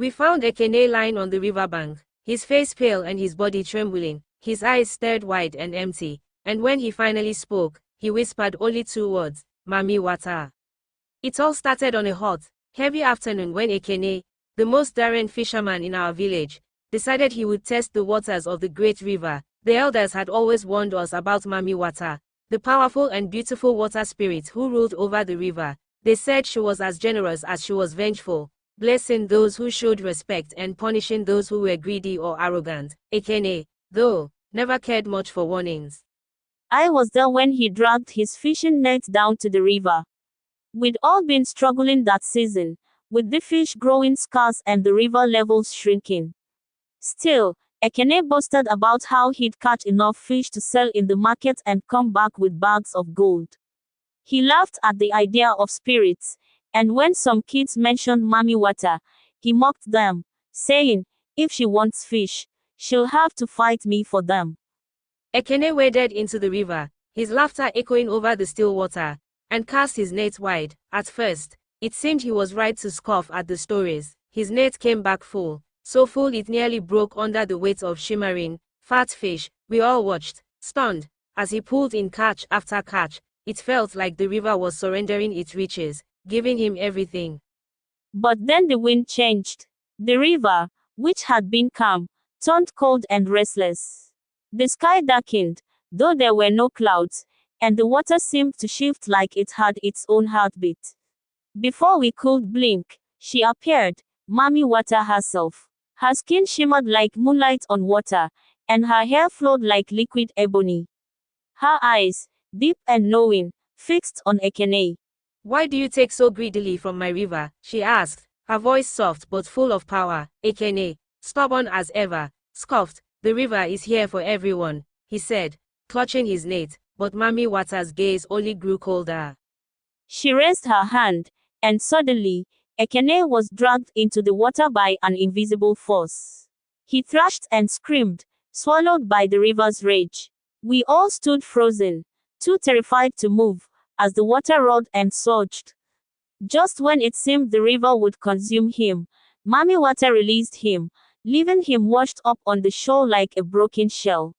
We found Ekene lying on the riverbank, his face pale and his body trembling, his eyes stared wide and empty, and when he finally spoke, he whispered only 2 words, Mammy water. It all started on a hot, heavy afternoon when Ekene, the most daring fisherman in our village, decided he would test the waters of the great river. The elders had always warned us about Mammy water, the powerful and beautiful water spirit who ruled over the river. They said she was as generous as she was vengeful, blessing those who showed respect and punishing those who were greedy or arrogant. Ekene, though, never cared much for warnings. I was there when he dragged his fishing net down to the river. We'd all been struggling that season, with the fish growing scarce and the river levels shrinking. Still, Ekene boasted about how he'd catch enough fish to sell in the market and come back with bags of gold. He laughed at the idea of spirits, and when some kids mentioned Mammy water, he mocked them, saying, if she wants fish, she'll have to fight me for them. Ekene waded into the river, his laughter echoing over the still water, and cast his net wide. At first, it seemed he was right to scoff at the stories. His net came back full, so full it nearly broke under the weight of shimmering, fat fish. We all watched, stunned, as he pulled in catch after catch. It felt like the river was surrendering its riches, giving him everything. But then the wind changed. The river, which had been calm, turned cold and restless. The sky darkened, though there were no clouds, and the water seemed to shift like it had its own heartbeat. Before we could blink, she appeared, Mammy water herself. Her skin shimmered like moonlight on water, and her hair flowed like liquid ebony. Her eyes, deep and knowing, fixed on Ekene. Why do you take so greedily from my river? She asked, her voice soft but full of power. Ekene, stubborn as ever, scoffed. The river is here for everyone, he said, clutching his net, but Mammy water's gaze only grew colder. She raised her hand, and suddenly, Ekene was dragged into the water by an invisible force. He thrashed and screamed, swallowed by the river's rage. We all stood frozen, too terrified to move, as the water roared and surged. Just when it seemed the river would consume him, Mammy water released him, leaving him washed up on the shore like a broken shell.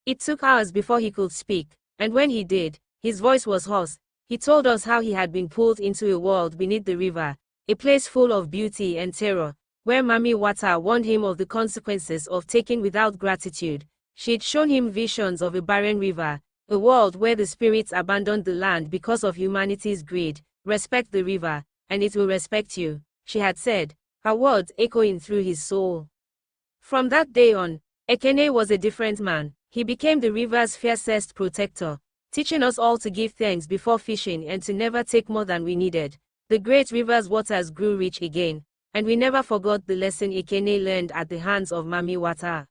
It took hours before he could speak, and when he did, his voice was hoarse. He told us how he had been pulled into a world beneath the river, a place full of beauty and terror, where Mammy water warned him of the consequences of taking without gratitude. She'd shown him visions of a barren river, a world where the spirits abandoned the land because of humanity's greed. Respect the river, and it will respect you, she had said, her words echoing through his soul. From that day on, Ekene was a different man. He became the river's fiercest protector, teaching us all to give thanks before fishing and to never take more than we needed. The great river's waters grew rich again, and we never forgot the lesson Ekene learned at the hands of Mammy water.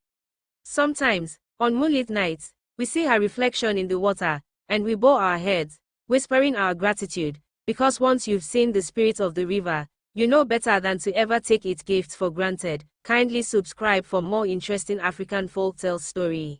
Sometimes, on moonlit nights, we see her reflection in the water, and we bow our heads, whispering our gratitude, because once you've seen the spirit of the river, you know better than to ever take its gifts for granted. Kindly subscribe for more interesting African folktale story.